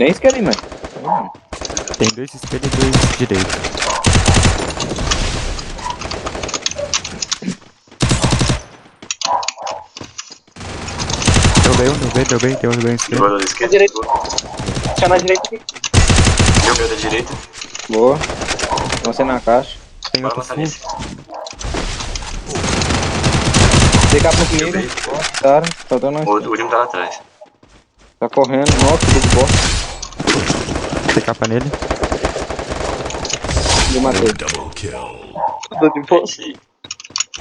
Nem esquerda aí, mano. Tem 2 esquerda e 2 direita. Deu bem, tem um esquerda. Jogou da esquerda. direita. Deixa na direita aqui. Jogou da direita. Boa. Você na caixa. Tem Bora outro avançar full. nesse. Pegar pro comigo. Joguei. Boa, cara. Tá dando O último tá lá atrás. Tá correndo. Nossa, tudo de bosta. Tem capa nele. Eu matei. Double kill. Tudo de boa.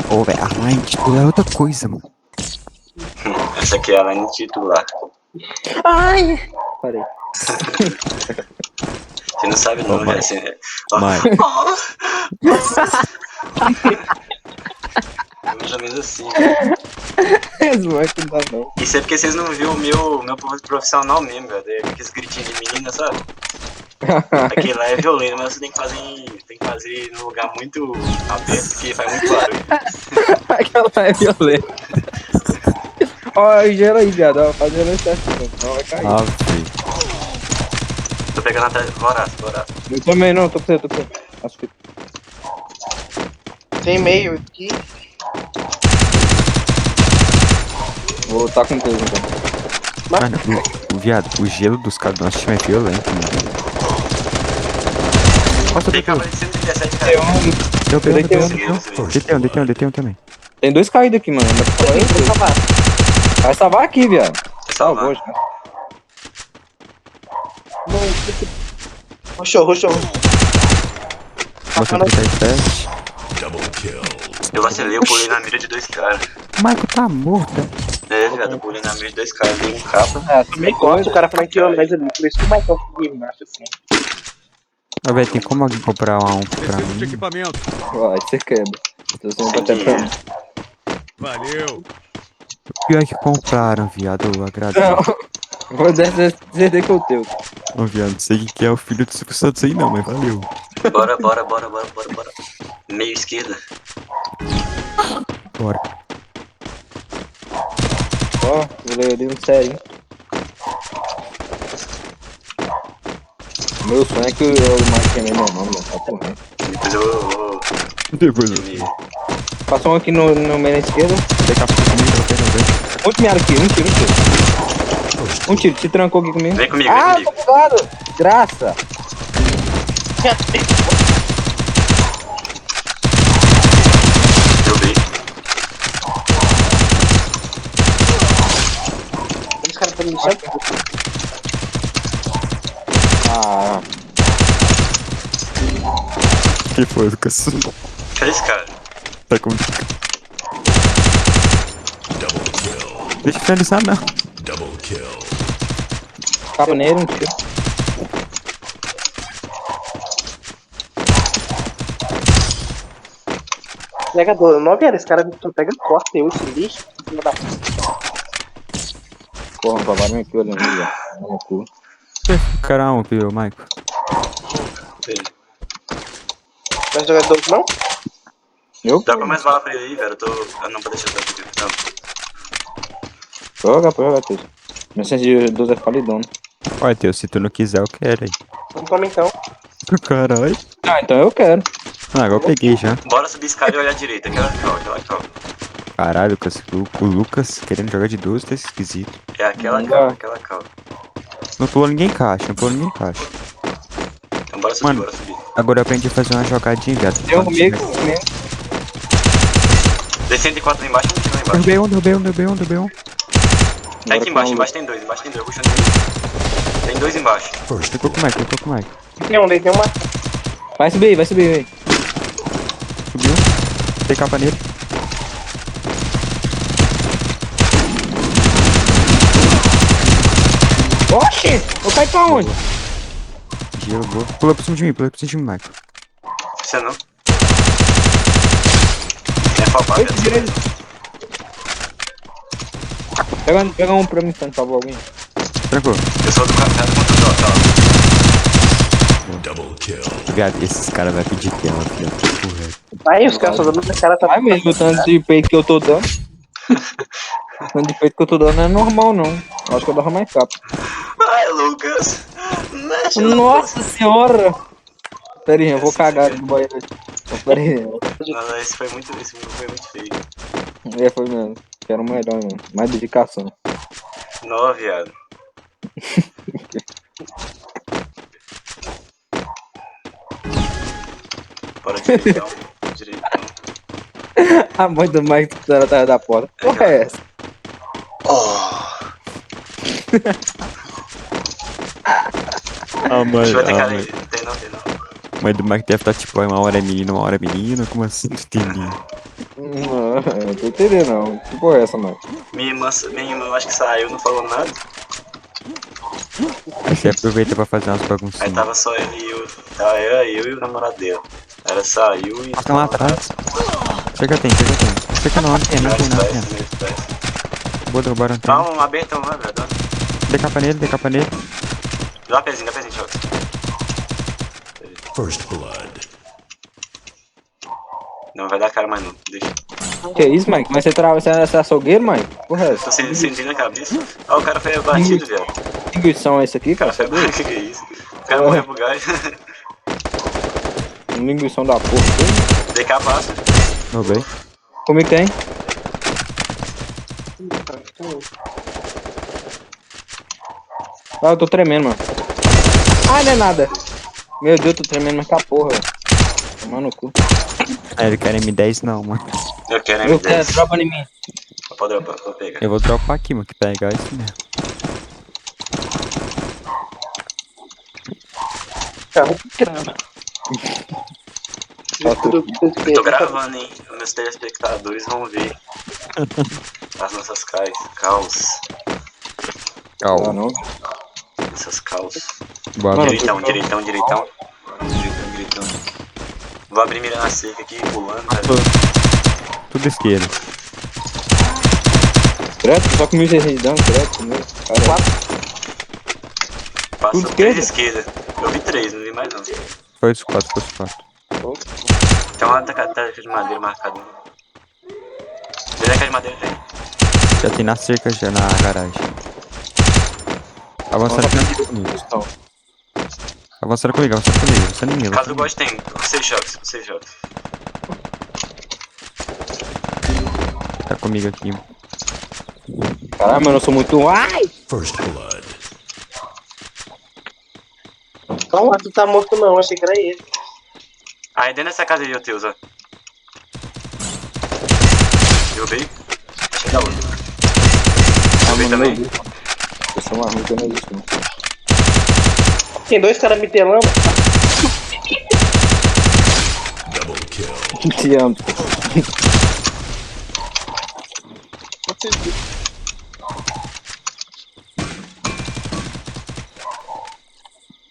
Ô, velho, a line titular é outra coisa, mano. Essa aqui é a line titular. Ai! Parei. Você não sabe não, Mike. velho. Você... Ó. Mike. É mais ou menos assim. Esse moleque não dá não. Isso é porque vocês não viram o meu profissional mesmo, velho. Aqueles gritinhos de menina, sabe? Aquele lá é violento, mas você tem que fazer num lugar muito aberto, porque faz muito barulho. Aquela é violenta. Ó, gera aí, viado. Ó, fazendo esse teste. Não vai cair. Ah, filho. Tô pegando atrás. Bora. Eu também não, tô com você. Acho que. Tem meio aqui. Vou lutar com Deus então. Mano, o viado, o gelo dos caras do nosso time é violento, mano. Nossa, Tem deu capa de 137, cara. Tem um. DT um também. Tem 2 caídos aqui, mano. Dá pra salvar Tem eles que dois. salvar. Vai salvar aqui, viado. Salvar. Salvou já. Roxou. Nossa, 37. Double kill. Eu vacilei, eu pulei na mira de 2 caras. O Michael tá morto. É, viado, eu pulei na mira de 2 caras, dei um capa. É, Também gosto, o cara flanqueou mais ali. Por isso que o Michael foi embaixo assim. Ah, velho, tem como alguém comprar um pra Preciso de mim? equipamento. vai, você quebra. Você não tá Tem quebrando. Valeu. Pior que compraram, viado, eu agradeço. Não. Vou descer com o teu. Ô, viado, não sei quem é o filho do Silvio Santos aí não, mas valeu. Bora. Meio esquerda. Bora. Ó, vou ler ali um sério. Meu sonho é que o Mike também meu nome, mano. Tá correndo. Depois eu vou... Depois eu... Passou um aqui no meio na esquerda. Tem capa comigo, eu quero ver. Um tiro aqui, um tiro. Um tiro, te trancou aqui comigo. Vem comigo, Ah, vem tô comigo. bugado! Graça! Joguei. Os caras estão me chamando. Ah, Que foi, Lucas? Cadê esse cara? Tá comigo. Double kill. Deixa eu finalizar, não. Double kill. capa nele, um tiro. Pegador, não era esse cara só pega corta eu esse lixo. Filho da puta. Porra, roubaram meu kill ali, velho. No cu. Cara, um, viu, Michael? Mas jogador não? Eu? Dá pra mais bala pra ele aí, velho. Eu não vou deixar eu aqui. Não. Joga, Teus. Meu senso de 12 é falidão. Olha, Teus, se tu não quiser, eu quero aí. Vamos tomar então. Caralho. Ah, então eu quero. Ah, agora eu peguei já. Bora subir escada e olhar à direita. Aquela cal. Caralho, Lucas. O Lucas querendo jogar de 12 tá esquisito. É aquela Não cal, dá. aquela cal. Não pulou ninguém em caixa, Então bora subir, Mano. bora subir. Agora eu aprendi a fazer uma jogadinha, viado. Tem um comigo. Tem 104 lá embaixo, um tiro lá embaixo. Derrubei um. Tá aqui embaixo tem dois, puxando em mim. Tem 2 embaixo. Ficou com o Michael. Tem um, tem uma. Vai subir aí. Subiu. Tem capa nele. Oxi! Eu caí pra onde? Gelo, boa. Pula pra cima de mim, Michael. Você não. É falpado, Oi, direito. Pega um pra mim, por favor, alguém. Tranquilo. Eu sou do cara do controle, tá? Double kill. Viado, esses caras vão pedir tela, filho. Porra. Aí os caras só dando na cara, tá. Ai, mesmo, o tanto de peito que eu tô dando. O tanto de peito que eu tô dando não é normal, não. Acho que eu dava mais capa. Vai, Lucas. Mexe na Nossa senhora! Pera aí, eu vou cagar no banheiro. Pera aí. Não, esse foi muito feio. É, foi mesmo. Quero melhor, mano. Mais dedicação. Nó, viado. Bora direitão. A mãe do Mike tá atrás da porta. Porra é essa? Ah, mãe, Deixa eu ver, ah, cara. mãe. Tem não. Mãe do Mike deve estar tipo, uma hora é menino, uma hora é menina. Como assim? Não entendi. Não, tô entendendo não. Que porra é essa, mano? Minha irmã acho que saiu, não falou nada. Aí você aproveita pra fazer umas Aí baguncinhas. tava só ele e eu. Tava eu e o namorado dela. Ela saiu e. Ah, tá lá atrás. Chega, tem. Chega não, antena. Vou derrubar a antena. Calma, abertão lá, velho. Decapa nele. Dá pezinho, choque. First blood. Não vai dar cara mais não, deixa. Que isso, Mike? Mas você é açougueiro, Mike? Porra é Tô essa? sentindo a cabeça. Ah, o cara foi abatido, viado. Que linguição é esse aqui, O cara cara? foi abatido, que isso? O cara morreu pro gás. Linguição da porra. DK passa. Não veio. Comigo tem? Ah, eu tô tremendo, mano. Ah, não é nada. Meu Deus, eu tô tremendo mais que a porra, velho. Tomar no cu. Ah, ele quer M10 não, mano. Eu quero Eu quero, M10. dropa em mim. Pode dropar, vou pegar. Eu vou dropar aqui, mano, que pegar isso mesmo. Carro grana. Tá tudo. Eu tô gravando, hein? Meus telespectadores vão ver as nossas caos. Ah, Calma. não. Essas caos. Boa Mano, noite. Direitão. Vou abrir mirando a cerca aqui, pulando. Tá? Tudo esquerda. Credo, só com 1.600 de dano, credo. Meu. Caralho. Passou Tudo 3 esquerda? esquerda. Eu vi 3, não vi mais não. Foi os quatro. Tem uma taca de madeira marcada. Taca de madeira tem. Já tem na cerca, já na garagem. Avançando comigo. Avançando comigo. Você nem me Caso eu goste tem 6 jogos. Tá comigo aqui. Caralho, mano, eu sou muito. Ai! First blood. Calma, tu tá morto não, achei que era ele. Aí dentro dessa casa aí, o Teus, ó. Derrubei. Achei da outra. Derrubei também. Eu sou uma ruim que eu não existe, não. Tem dois caras me telando. Double kill. Te amo.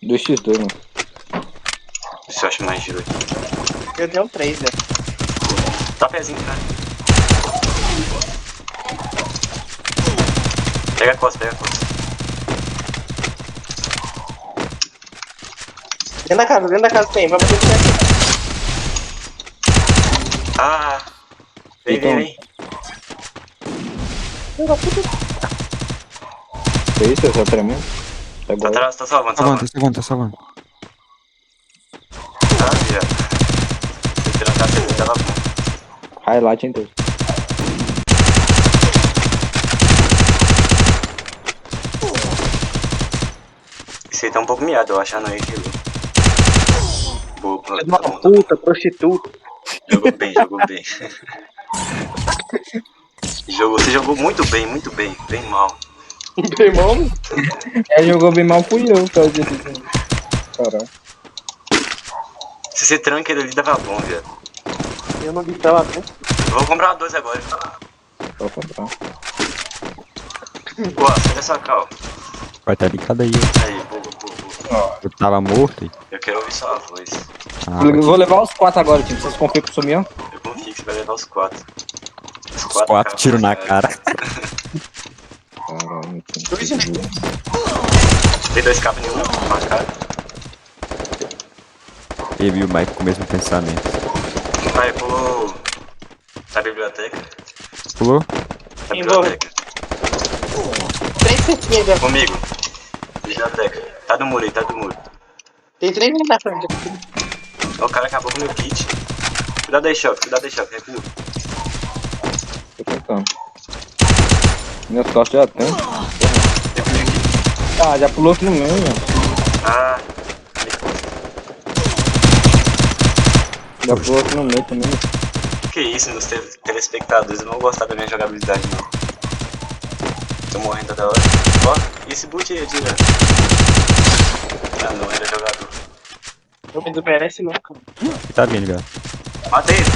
Dois x2, mano. Deixa eu achar mais giro aqui. Eu tenho 3, velho. Dá pezinho, cara. Pega a costa. Dentro da casa tem, vai bater certo. Ah! Vem. Que isso, eu sou tremendo. Tá Tá igual. atrás, tá salvando. Tá salvando. Ah, viado. Se eu trancar, você tava bom. Highlight em tudo. Esse aí tá um pouco miado, eu achando aí que. Boa, É uma puta, prostituta. Jogou bem. Você jogou muito bem, bem mal. Meu irmão, Ele jogou bem mal, fui eu, que eu disse. Caralho. Se você tranca ele ali, dava bom, viado. eu não vi que tava bem. Eu vou comprar 2 agora. Vou comprar. Pô, olha só, Cal. Vai tá ligado aí. Aí, boa. Eu tava morto aí. Eu quero ouvir sua voz. Ah, Eu vou levar os 4 agora, time. Vocês confiam que eu sumi, ó? Eu confio que você vai levar os 4. os quatro tiros na cara. Caralho, Tem 2 capas nenhum, marcado. Eu e o Mike com o mesmo pensamento. Vai, pulou. Na biblioteca. Pulou? Na biblioteca. Três certinhos, velho. Comigo. Biblioteca. Tá do muro aí, tá do muro. Tem três meninos na frente. Ó, o cara acabou com o meu kit. Cuidado aí, choque, recua. Tô tentando. Minhas costas já tem. Recuei aqui. Ah, já pulou aqui no meio, velho. Ah, Já pulou aqui no meio também. que isso, meus telespectadores não vão gostar da minha jogabilidade, não. Tô morrendo toda hora. Ó, e esse boot aí, atira. Ah, não, era jogador. Não me merece nunca. Tá vindo, velho. Matei ele.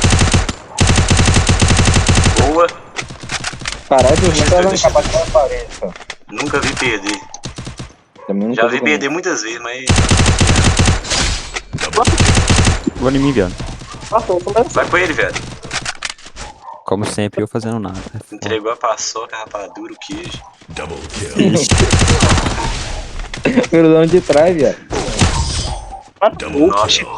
Boa. Caralho, tu já tá dando capacidade na parede, cara. Nunca vi perder. Também não Já tô vi jogando. perder muitas vezes, mas... Vou em mim, viado. Nossa, eu tô mais Vai com ele, velho. Como sempre, eu fazendo nada. Entregou a paçoca, a rapadura, o queijo. Double kill. Pelo dono de trás, viado. Double Nossa. kill.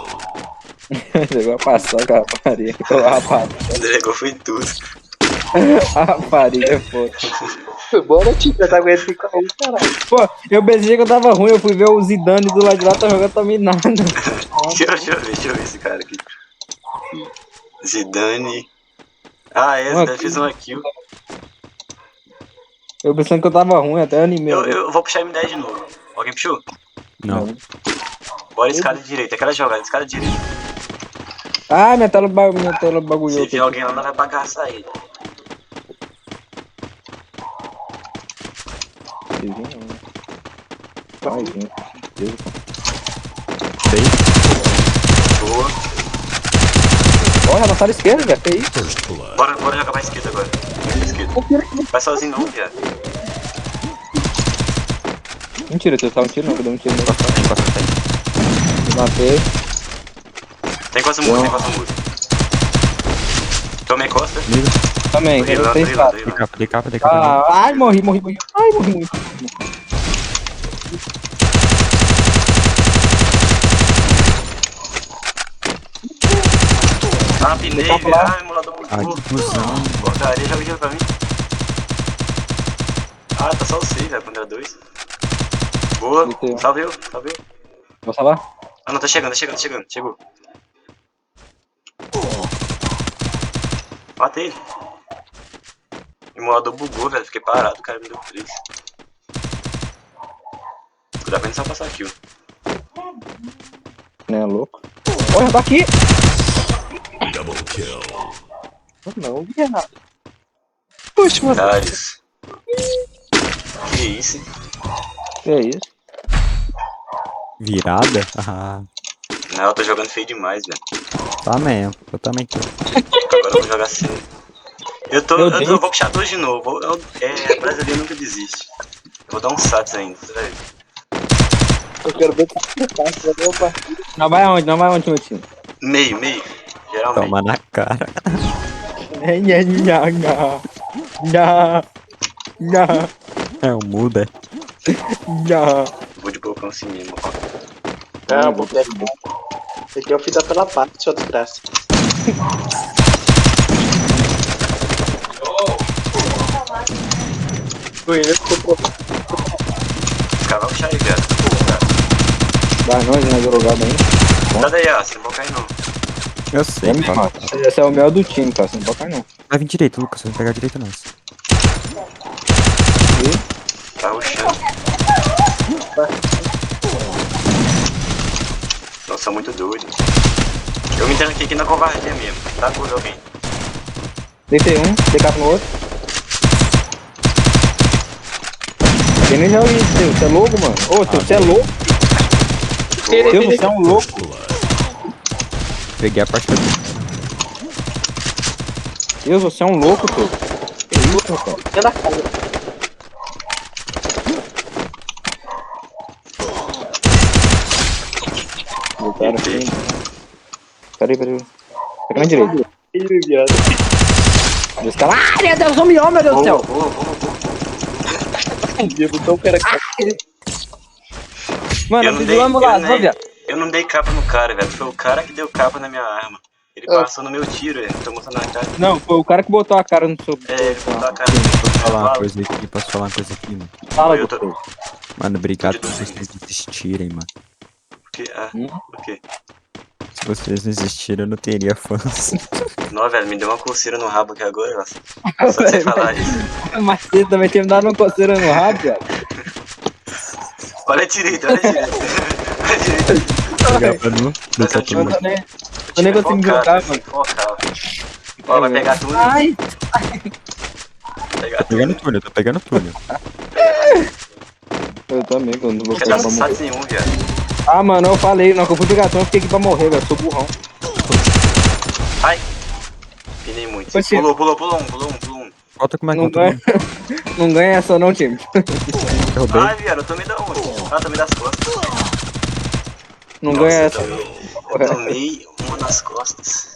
Chegou a passar com a rapariga. A rapariga. Entregou foi tudo. A rapariga, pô. Bora, tio, já tá aguentando ficar um, caralho. Pô, eu pensei que eu tava ruim, eu fui ver o Zidane do lado de lá, tá jogando também nada. Deixa eu ver esse cara aqui. Zidane. Ah, é, Uma Zidane fez uma kill. Eu pensando que eu tava ruim, até animei. Eu vou puxar M10 de novo. Alguém puxou? Não. Bora escada direita, aquela jogada, escada direita. Ah, minha tela bagulhou. Se aqui. vier alguém lá, não vai bagaçar ele. Ai, gente. Deus. Boa. Olha, na sala esquerda, velho. Que isso? First blood. Bora jogar pra esquerda agora. Pra esquerda. Vai sozinho não, viado. Mentira, tu tá um tiro não, que eu dei um tiro não. Encosta. Matei. Tem costa muro, tem costa muro. Tomei costa. Também, Tô eu rilando, tenho tô rilando, tô espaço. rilando. De capa. Ah, ai, morri. Ai, morri muito. Ah, pinei, Tá velho. lá. Ah, emulador muito Ai, burro. que cuzão. Porcaria, joga dinheiro pra mim. Ah, tá só o 6, velho, contra 2. Boa, Meteu. salve eu. Vou salvar? Ah, não, tá chegando. Chegou. Matei ele. Emulador bugou, velho. Fiquei parado, o cara me deu 3. Cuidado pra gente só passar kill. Né, louco. Olha, tá aqui. Double kill. Não, viado. Puxa, mano. Darius. Que isso, hein? Que é isso? Virada? Ah, Não, eu tô jogando feio demais, velho. tá mesmo. Eu também tô. Agora eu vou jogar sério. Eu Meu Deus. vou puxar 2 de novo. Brasileiro nunca desiste. Eu vou dar um sats ainda, você vai ver. Eu quero ver como você tá. Você vai ver uma partida. Não vai aonde, meu time? Meio. Geral meio. Toma na cara. Não. É o mudo, é. Vou de bocão assim mesmo, ó. Não, boteco. Esse aqui é o fita pela parte, sua desgraça. Conheço o problema. Os caras vão puxar aí, viado. Vai não, ele não é drogado ainda. Cuidado aí, ó. Você não pode cair não. Eu sei, É mesmo, cara. esse é o melhor do time, cara. Você não pode cair não. Vai vir direito, Lucas. Vai pegar direito não. Tá rushando. Nossa, muito doido. Eu me tranquei aqui na covardia mesmo. Tá com alguém. Deitei um, DK no outro. Tem nem joga isso, Teu. Você é louco, mano? Ô, Teu, você é louco? Teu, você é um louco. First blood. Peguei a parte da... Deus, você é um louco, Teu. Que isso, rapaz? Dentro da casa. Cara, assim. Peraí. Fica na direita. Ih, viado. Os caras. Ai, meu Deus, homem, meu Deus do céu. Boa. Então o cara Mano, eu preciso de uma ambulância, viado. Eu não dei capa no cara, velho. Foi o cara que deu capa na minha arma. Ele passou no meu tiro, ele tomou na cara. Não, foi o cara que botou a cara no seu. Ele botou a cara Posso falar uma no coisa aqui? Posso falar uma coisa aqui, mano? Fala, eu tô- gostoso. Mano, obrigado Tô por de vocês dúvida. desistirem, mano. Porque, o quê? Se vocês não existirem, eu não teria fãs. Não, velho, me deu uma coceira no rabo aqui agora, nossa. Só de você falar isso. Mas você também tinha me dado uma coceira no rabo, velho. Olha a direita, olha a direita. Olha a direita. Pegar pra não deixar Eu Eu tomar. tô nem consigo jogar, mano. Focar. Ó, vai pegar tudo. Ai! Pegar Tô pegando tudo. túnel, tô pegando túnel. Eu também, quando não vou Não pegar tem pra morrer. status nenhum, viado. Ah, mano, eu falei, não, que eu fui pegar eu fiquei aqui pra morrer, velho. Eu sou burrão. Ai. Pinei muito. Ô, time. Pulou um. Volta como é que Não eu tô. ganha, não ganha essa não, time. Derrubei. Ai, viado, eu tomei da onde? Ah, tomei das costas. Não Nossa, ganha eu essa. tomei uma nas costas.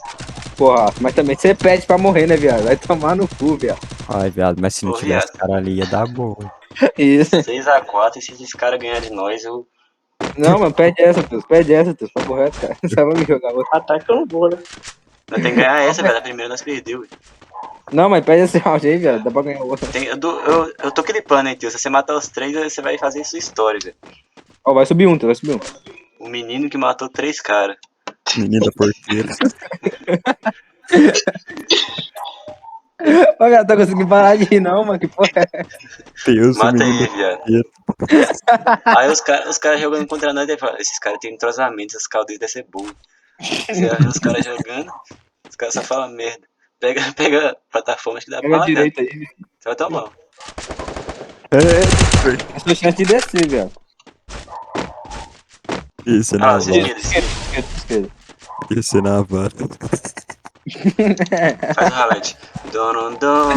Porra, mas também você pede pra morrer, né, viado? Vai tomar no cu, viado. Ai, viado, mas se não Ô, tivesse viado. cara ali, ia dar boa. Isso. 6x4, e se esse cara ganhar de nós, eu... Não, mano, pede essa, Deus. Pede essa, Deus. Tá correto, cara. Você vai me jogar outra. Ataque eu não vou, né? Nós tem que ganhar essa, velho. A primeira nós perdeu. Não, mas pede esse round aí, viado. Dá pra ganhar outra. Eu tô clipando, hein, tio. Se você matar os 3, você vai fazer sua história, velho. Ó, vai subir um, Deus. Vai subir um. O menino que matou 3 caras. Menina porteira. Ó, cara, tá conseguindo parar de rir, não, mano. Que porra é? Deus, o Mata menino ele, viado. porteiro. Aí os caras jogando contra nós, ele fala, esses caras têm entrosamento, essas caldeiras devem ser boas. Você vê os caras jogando, os caras só falam merda. Pega a plataforma, acho que dá Pega a pau, viado. direita aí. Você vai tomar. É sua chance de descer, viado. Esse é Ah, na você vara. esquerda, esquerda. Esquerda. Esse é na vara. Faz o ralete. Dom, dom.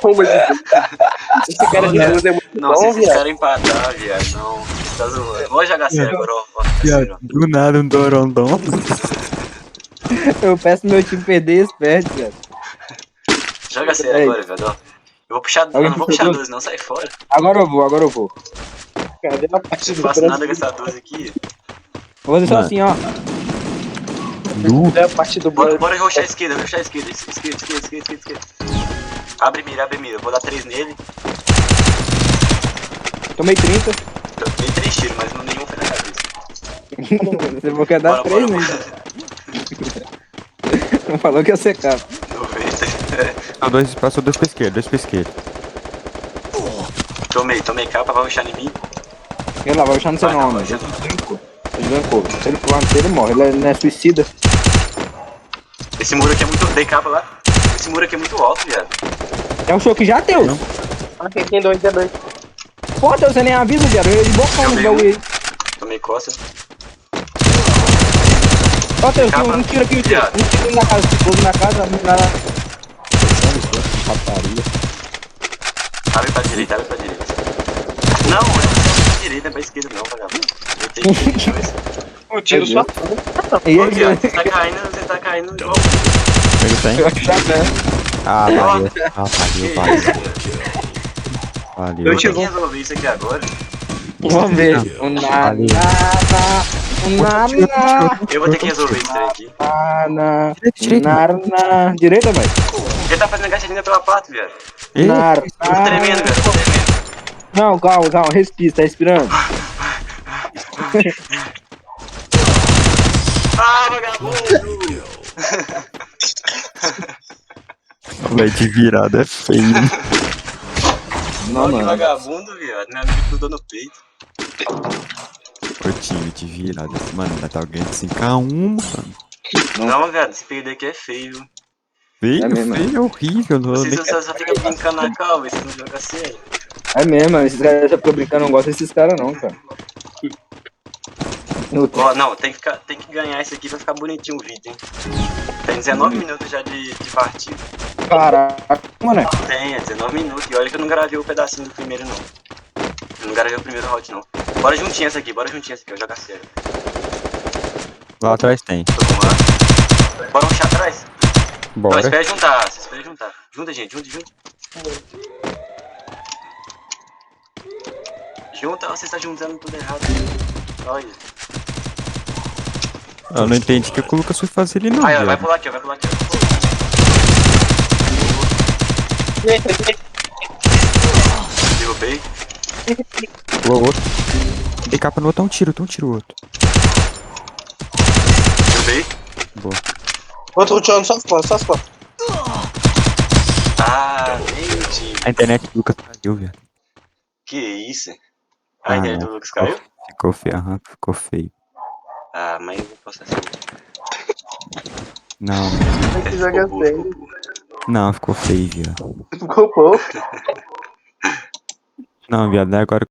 Como esse cara de luz é muito Nossa, bom, esses viado. caras empatar, viado. Não, você tá zoando. Vou jogar sério agora, ó. Viado, do nada um dorondão. Eu peço meu time perder e eles perdem, viado. Joga sério agora, viado, ó. Eu vou puxar, eu não vou puxar 12, não, sai fora. Agora eu vou. Cadê a Não partida do faço nada com Brasil? essa 12 aqui. Vou fazer só Mano. assim, ó. Cadê a partida do Brasil? Bora rushar a esquerda, esquerda. Abre mira. Eu vou dar 3 nele. Tomei 30. Dei 3 tiros, mas nenhum foi na cabeça. Você falou que ia dar Bora, 3, bora, né? bora. Não falou que ia secar. 90. Não, passou dois pra esquerda. Tomei capa, vai rushar em mim. Ele lá, vai deixar no seu Vai, não, nome. vai, Ele gankou. Se ele for antes, ele morre. Ele não é suicida. Esse muro aqui é muito... Dei capa lá. Esse muro aqui é muito alto, viado. É um show que já deu. Ah, tem dois, tem dois. Pô, Deus, você nem avisa, viado. Eu ia desbocar um dei bagulho aí. Tomei costas. Ó, Deus, Capa. um tiro aqui, um tiro. Viado. Um tiro na casa, outro na casa, um na... Raptaria. Abre pra direita. Não, é pra direita, é pra esquerda não, vagabundo. Eu tenho que dois. O tiro só. E Ô, aí, viado, você tá caindo igual. Pega o tanque. eu acho que tá dando. Ah, valeu. Ah, Que valeu. isso, viado. Valeu. Eu tinha que resolver isso aqui agora. Vamos ver. Um nada. Um nada. Eu vou ter que resolver isso aqui. Na direita, mãe. Ele tá fazendo gatilha pela parte, viado. Ei, Nar. Tô tremendo, velho. Tô tremendo. Não, calma. Respira, tá respirando. Ah, vagabundo! Vai de virada, é feio. Não, Olha que mano. vagabundo, viado. Meu amigo grudou no peito. O time de virada. Mano, ainda tá ganhando 5x1, mano. Não, viado. Se perder aqui é feio. Feio, É mesmo. feio, horrível. Não Vocês nem... só ficam brincando na calma, vocês não jogam sério. É mesmo, mano. Esses caras já ficam brincando. Eu não gosto desses caras, não, cara. Ó, não, tem que ganhar esse aqui pra ficar bonitinho o vídeo, hein. Tem 19 minutos já de partida. Caraca, mano. Tem, é 19 minutos. E olha que eu não gravei o pedacinho do primeiro, não. Eu não gravei o primeiro round, não. Bora juntinho essa aqui, eu jogar sério. Lá atrás tem. Tô com uma. Bora rushar atrás? Não, Bora. espera juntar, Junta, gente, junta. Junta, você está juntando tudo errado. Olha. Eu não entendi o que o Lucas foi fazer ali não, Aí, ó, vai viado. pular aqui, ó, vai pular aqui. Derrubei. Pulou outro. Dei capa no outro, tem um tiro outro. Derrubei. Boa. Outro tirando só as costas. Ah, gente. A internet do Lucas caiu, viado. Que isso? A ideia do Lucas ficou, caiu? ficou feio, aham, ficou feio. Ah, mas eu vou postar assim. Não, Que joga Ficou sério. boa. não, ficou feio, viado. Ficou pouco. Não, viado, agora